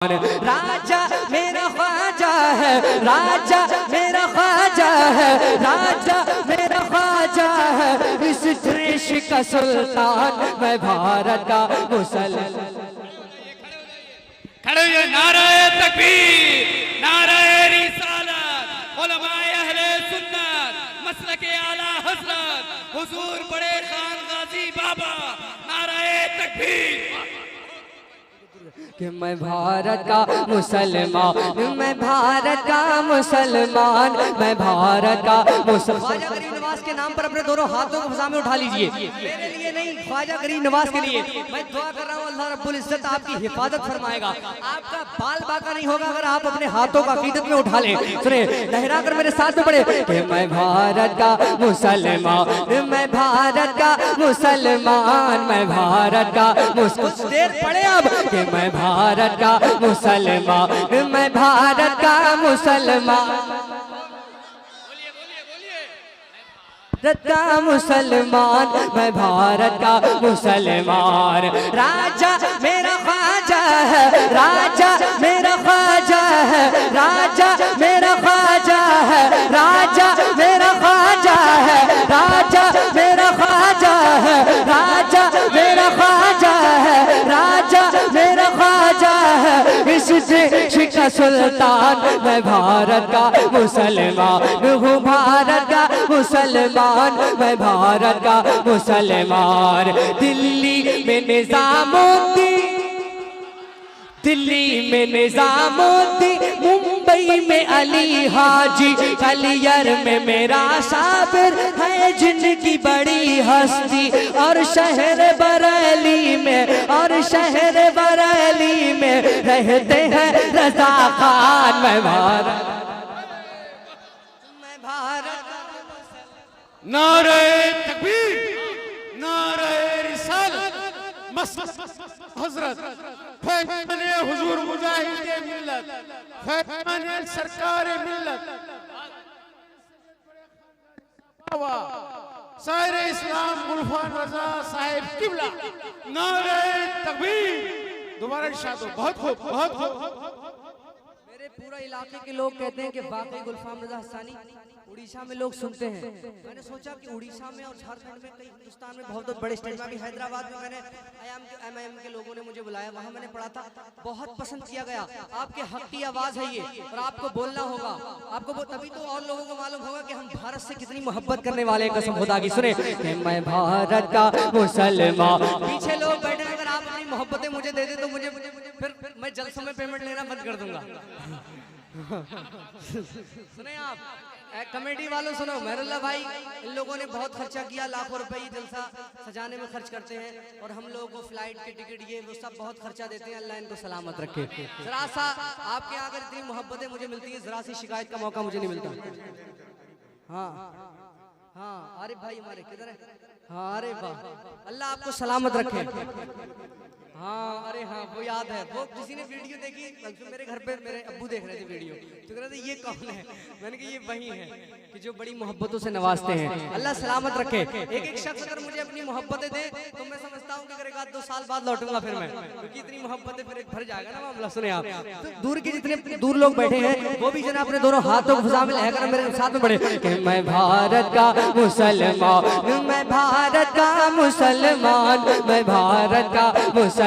राजा मेरा ख्वाजा है, राजा मेरा ख्वाजा है, राजा मेरा ख्वाजा है, इस देश का सुल्तान मैं भारत का मुसलमान। खड़े हो, नाराए तकबीर, नाराए रिसालत, उलमाए अहले सुन्नत, मसलके आला हज़रत हुजूर बड़े खान गाजी बाबा, नाराए तकबीर। कि मैं भारत का मुसलमान, मैं भारत का मुसलमान, मैं भारत का मुसलमान। ख्वाजा गरीब नवाज के नाम पर अपने दोनों हाथों को फजा में उठा लीजिए। मेरे लिए नहीं, ख्वाजा गरीब नवाज के लिए मैं दुआ कर रहा हूँ, अल्लाह रब्बुल इज्जत आपकी हिफाजत फरमाएगा। आपका बाल बाका नहीं होगा अगर आप अपने हाथों का अकीदत में उठा लें। सुने, लहरा कर मेरे साथ में पढ़े कि मैं भारत का मुसलमान, मैं भारत का मुसलमान, मैं भारत का कुछ देर पढ़े अब कि मैं भारत का मुसलमान, मैं भारत का मुसलमान, भारत का मुसलमान, मैं भारत का मुसलमान। राजा मेरा ख्वाजा है, राजा मेरा ख्वाजा है, राजा मेरा ख्वाजा है, राजा मेरा ख्वाजा है, राजा मेरा ख्वाजा है, राजा मेरा ख्वाजा है, राजा मेरा ख्वाजा है, इस देश का सुल्तान मैं भारत का मुसलमान हूँ, भारत का मुसलमान, मैं भारत का मुसलमान। दिल्ली में निजामुद्दीन, दिल्ली में निजामुद्दीन, मुंबई में अली हाजी, कलियर में मेरा साबिर है जिनकी बड़ी हस्ती, और शहर बरेली में, और शहर बरेली में रहते हैं रजा खान। मैं भारत, मैं भारत। नारे तकबीर, नारे रिसालत, हजरत फैज़-ए हुजूर मुजाहिद मिल्लत, फैज़ सरकार मिल्लत, साहिर इस्लाम गुलफान रजा साहिब किबला, नारे तकबीर। दोबारा इरशाद हो, बहुत खूब, बहुत खूब। मेरे पूरा इलाके के लोग कहते हैं कि वाकई गुलफाम रजा हसानी उड़ीसा में लोग सुनते हैं। मैंने सोचा कि उड़ीसा में और झारखंड में, कई हिंदुस्तान में बहुत बड़े स्टेट में, अभी हैदराबाद में मैंने एमआईएम के लोगों ने मुझे बुलाया, वहाँ मैंने पढ़ा था, बहुत पसंद किया गया। आपके हक की आवाज़ है ये, और आपको बोलना होगा, आपको तभी तो और लोगों को मालूम होगा कि हम भारत से कितनी मोहब्बत करने वाले हैं। कसम खुदा की सुने कि मैं भारत का मुसलमान। पीछे लोग बैठे, अगर आप अपनी मोहब्बतें मुझे दे दे तो मुझे फिर मैं जलसों में पेमेंट लेना बंद कर दूंगा। सुने आप कमेटी वालों, सुनो, मेहरुल्लाह भाई, इन लोगों ने बहुत खर्चा किया, लाखों रुपए ये जलसा सजाने में खर्च करते हैं, और हम लोगों को फ्लाइट के टिकट ये वो सब बहुत खर्चा देते हैं। अल्लाह इनको सलामत रखे। जरा सा आपके यहाँ अगर इतनी मोहब्बतें मुझे मिलती है, जरा सी शिकायत का मौका मुझे नहीं मिलता। हाँ हाँ, अरे भाई हमारे किधर है? हाँ, अरे वाह, अल्लाह आपको सलामत रखे। हाँ, अरे हाँ, वो याद है, वो किसी ने वीडियो देखी, मेरे घर पे मेरे अब्बू देख रहे थे वीडियो, तो कह रहे थे ये कौन है? मैंने कहा ये वही है कि जो बड़ी मोहब्बतों से नवाजते हैं। अल्लाह सलामत रखे। एक एक शख्स अगर मुझे अपनी मोहब्बतें दे तो मैं समझता हूँ कि अगर 1-2 साल बाद लौटूंगा फिर मैं, क्योंकि इतनी मोहब्बतें फिर भर जाएगा ना मामला। सुने आप, तो दूर के जितने दूर लोग बैठे हैं वो भी जना अपने दोनों हाथों को फजा में लहकर मेरे साथ में पड़े कि मैं भारत का मुसलमान, मैं भारत का मुसलमान, मैं भारत का मुसलमान,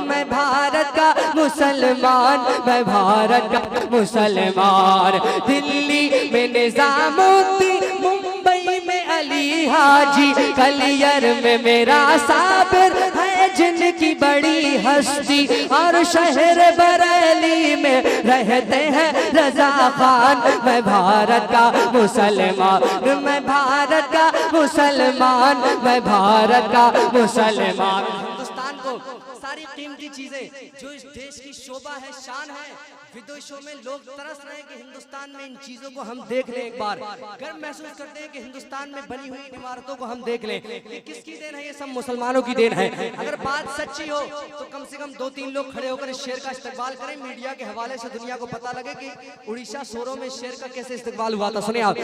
मैं भारत का मुसलमान, मैं भारत का मुसलमान। दिल्ली में निजामुद्दीन, मुंबई में अली हाजी, कलियर में मेरा साबिर है जिनकी बड़ी हस्ती, और शहर बरेली में रहते हैं रजा खान। मैं भारत का मुसलमान, मैं भारत का मुसलमान, मैं भारत का मुसलमान। हिंदुस्तान को सारी कीमती चीजें जो इस देश की शोभा है, शान है, विदेशों में लोग तरस रहे हैं कि हिंदुस्तान में इन चीजों को हम देख लें, एक बार गर्व महसूस करते हैं कि हिंदुस्तान में बनी हुई इमारतों को हम देख लें। ये किसकी देन है? ये सब मुसलमानों की देन है। अगर बात सच्ची हो तो कम से कम 2-3 लोग खड़े होकर इस शेर का इस्तकबाल करें, मीडिया के हवाले से दुनिया को पता लगे कि उड़ीसा सोरो में शेर का कैसे इस्तकबाल हुआ था। सुने आप,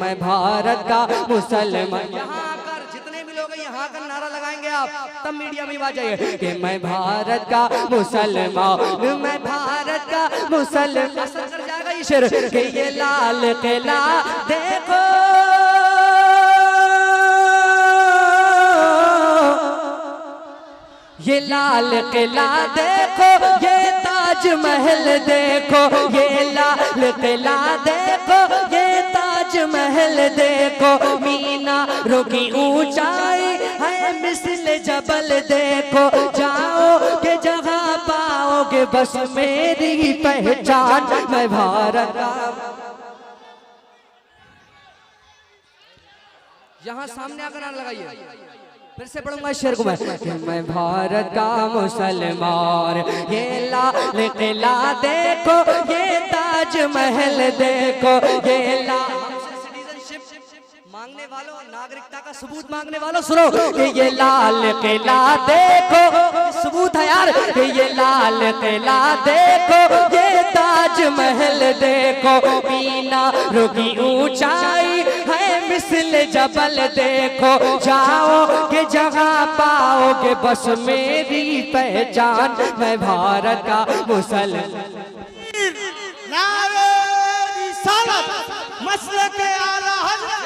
मैं भारत का मुसलमान, यहाँ आकर जितने भी लोग यहाँ का नारा लगाएंगे आप, तब मीडिया में बात जाइए कि मैं भारत का मुसलमान, मैं भारत का मुसलमान। असर कर जाएगा ये शेर कि ये लाल किला देखो, ये लाल किला देखो, ये ताजमहल देखो, ये लाल किला देखो, ये ताजमहल देखो, मीनारों की ऊंचाई है मिस्ल जबल देखो, जाओगे जगह पाओगे बस मेरी पहचान, मैं भारत का। यहाँ सामने आकर नारा लगाइए, फिर से पढ़ूंगा इस शेर को मैं भारत का मुसलमान, ये लाल किला देखो, ये ताजमहल देखो, ये सिटीजनशिप मांगने वालों, नागरिकता का सबूत मांगने वालों सुनो कि ये लाल किला देखो, सबूत है यार, ये लाल किला देखो, ये ताजमहल देखो, मीनारों की ऊंचाई है मिस्ल जबल देखो, जाओगे जगह पाओगे बस मेरी पहचान, मैं भारत का मुसलमान। नारे रिसालत मसलक आला हज़रत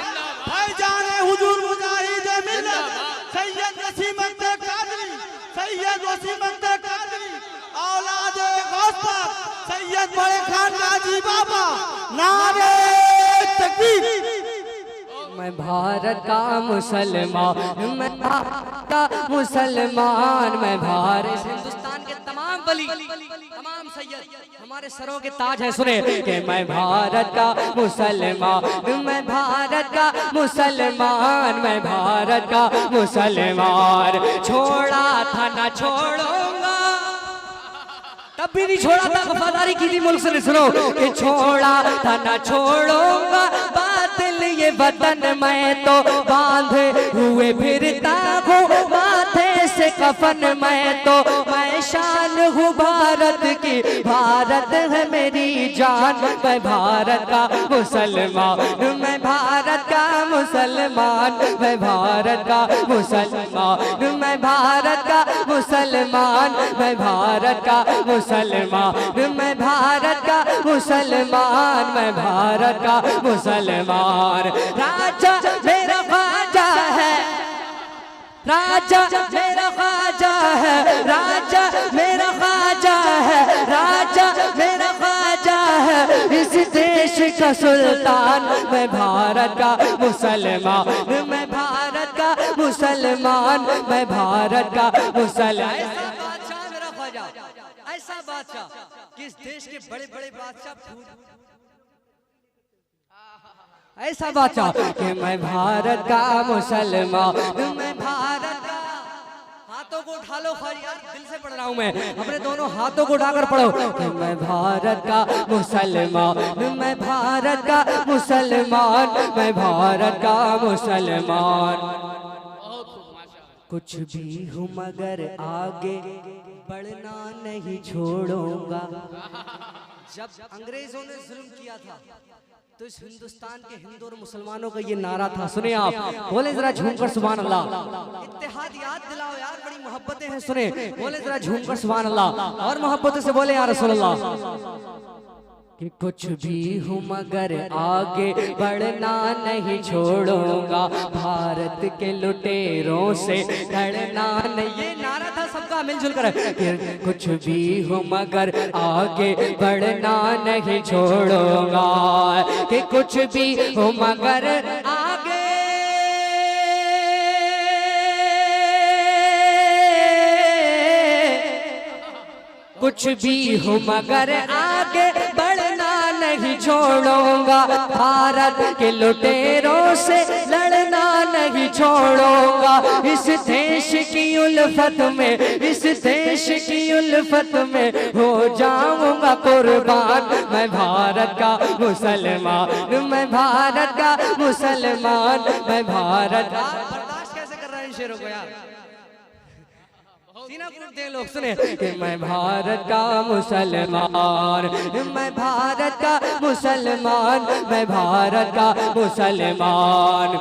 भाईजान हुजूर मुजाहिद मिल्लत सैयद नसीम अख्तर कादरी, सैयद वसीम अख्तर कादरी, औलाद गौस पाक सैयद बड़े खान गाजी बाबा, नारे तकबीर। मैं भारत का मुसलमान, मैं भारत का मुसलमान, मैं भारत। हिंदुस्तान के तमाम वली, तमाम सैयद हमारे सरों के ताज हैं, सुने कि मैं भारत का मुसलमान, मैं भारत का मुसलमान, मैं भारत का मुसलमान। छोड़ा था ना छोड़ूंगा, तब भी नहीं छोड़ा था, वफादारी की थी मुल्क से। सुनो कि छोड़ा था ना छोड़ूंगा बातिल ये वतन, मैं तो बांधे हुए फिरता हूँ माथे से कफन, मैं तो मैं शान हूँ भारत की, भारत है मेरी जान, मैं भारत का मुसलमान, मैं भारत का मुसलमान, मैं भारत का मुसलमान, मैं भारत का मुसलमान, मैं भारत का मुसलमान, मैं भारत का मुसलमान, मैं भारत का मुसलमान। राजा मेरा ख्वाजा है, राजा मेरा ख्वाजा है, राजा मेरा ख्वाजा है, राजा मेरा ख्वाजा है, इस देश का सुल्तान, मैं भारत का मुसलमान, मैं भारत का मुसलमान, मैं भारत का मुसलमान। ऐसा बादशाह मेरा ख्वाजा, ऐसा बादशाह कि इस देश के बड़े बड़े बादशाह, ऐसा बादशाह कि मैं भारत का मुसलमान, मैं भारत का। हाथों को उठा लो ख्वाजा, यार दिल से पढ़ रहा हूँ मैं, अपने दोनों हाथों को उठाकर पढ़ो कि मैं भारत का मुसलमान, मैं भारत का मुसलमान, मैं भारत का मुसलमान। कुछ भी हूँ मगर आगे बढ़ना नहीं छोड़ूंगा। जब अंग्रेजों ने जुल्म किया था तो इस हिंदुस्तान के हिंदू और मुसलमानों का ये नारा था, सुने आप, बोले जरा झूमकर सुभान अल्लाह। इत्तेहाद याद दिलाओ यार, बड़ी मोहब्बतें हैं, सुने, बोले जरा झूमकर सुभान अल्लाह और मोहब्बतों से बोले या रसूल अल्लाह। कि कुछ भी हूँ मगर आगे बढ़ना नहीं छोड़ूंगा, भारत के लुटेरों से लड़ना नहीं, ये नारा था सबका मिलजुल कर। कुछ भी हूँ मगर आगे बढ़ना नहीं छोड़ूंगा, कि कुछ भी हूँ मगर आगे, कुछ भी हूँ मगर आगे बढ़ना नहीं छोड़ूंगा, भारत के लुटेरों से लड़ना नहीं छोड़ूंगा, इस देश की उल्फत में, इस देश की उल्फत में हो जाऊंगा कुर्बान, मैं भारत का मुसलमान, मैं भारत का मुसलमान, मैं भारत का। बर्दाश्त कैसे कर रहे हैं इन शेरों को यार, सीना फूट दे लोग, सुने कि मैं भारत का मुसलमान, मैं भारत का मुसलमान, मैं भारत का मुसलमान।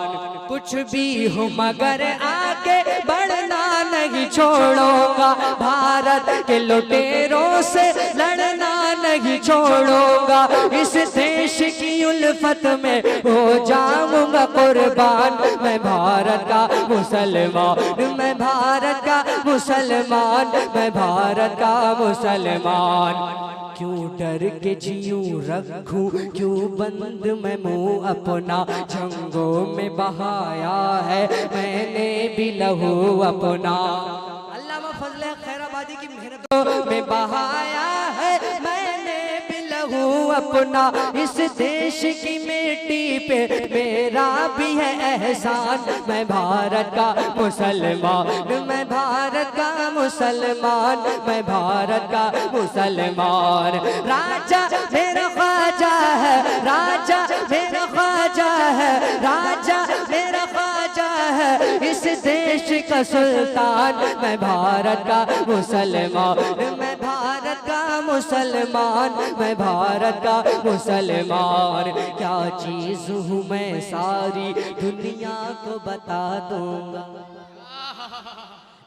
कुछ भी हो मगर आगे बढ़ना नहीं छोड़ूंगा, भारत के लुटेरों से लड़ना नहीं छोड़ूंगा, इस देश की उल्फत में हो जाऊंगा कुर्बान। मैं भारत का मुसलमान, मैं भारत का मुसलमान, मैं भारत का मुसलमान। क्यों डर के जीऊं रखूं, क्यों बंद मैं मुंह अपना, जंगों में बहाया है मैंने भी लहू अपना। अल्लामा फजल खैराबादी की मेहनतों में बहाया है मैंने भी लहू अपना, इस देश की मिट्टी पे मेरा भी है एहसान। मैं भारत का मुसलमान, मैं भारत का मुसलमान, मैं भारत का मुसलमान। राजा मेरा ख्वाजा है, राजा मेरा ख्वाजा है, राजा मेरा ख्वाजा है, इस देश का सुल्तान। मैं भारत का मुसलमान, मैं भारत का मुसलमान, मैं भारत का मुसलमान। क्या चीज हूँ मैं सारी दुनिया को बता दूंगा,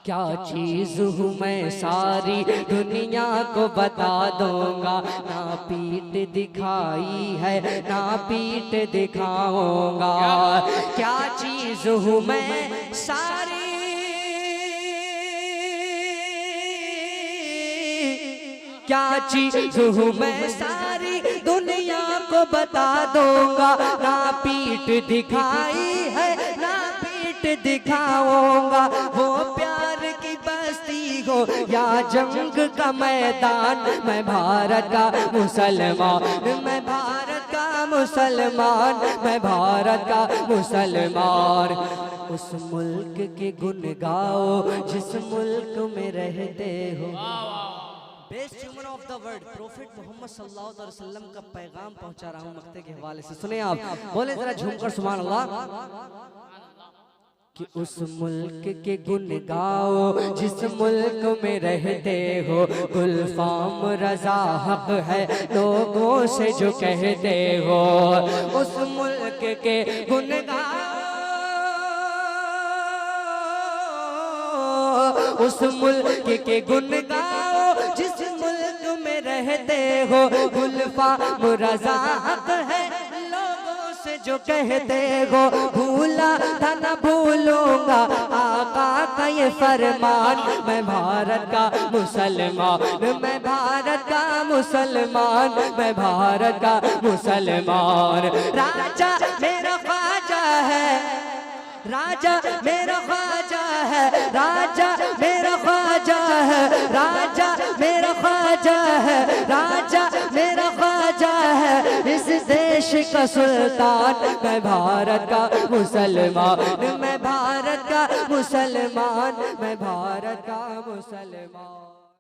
क्या चीज हूँ मैं सारी दुनिया को बता दूंगा, ना पीठ दिखाई है ना पीठ दिखाऊंगा। क्या चीज हूँ मैं सारी, क्या चीज हूँ मैं सारी दुनिया को बता दूंगा, ना पीठ दिखाई है ना पीठ दिखाऊंगा। वो प्यार की बस्ती हो या जंग का मैदान, मैं भारत का मुसलमान, मैं भारत का मुसलमान, मैं भारत का मुसलमान। उस मुल्क के गुन गाओ जिस मुल्क में रहते हो। Best human of the world prophet Muhammad सल्लल्लाहु अलैहि वसल्लम का पैगाम पहुंचा रहा हूं मक्ते के हवाले से। सुने आप, बोले जरा झूमकर सुभान अल्लाह। कि उस मुल्क के गुन गाओ जिस मुल्क में रहते हो, गुलफाम रजा हक है लोगों से जो कहते हो। उस मुल्क के गुन गाओ, उस मुल्क के गुन गाओ जिस मुल्क में रहते हो, गुलफाम रजा हक है लोगों से जो कहते हो। भूला था न भूलूंगा आका का ये फरमान, मैं भारत का मुसलमान, मैं भारत का मुसलमान, मैं भारत का मुसलमान। राजा मेरा ख्वाजा है, राजा मेरा ख्वाजा है, राजा मेरा ख्वाजा है, राजा मेरा ख्वाजा है, राजा मेरा ख्वाजा है, इस देश का सुल्तान। मैं भारत का मुसलमान, मैं भारत का मुसलमान, मैं भारत का मुसलमान।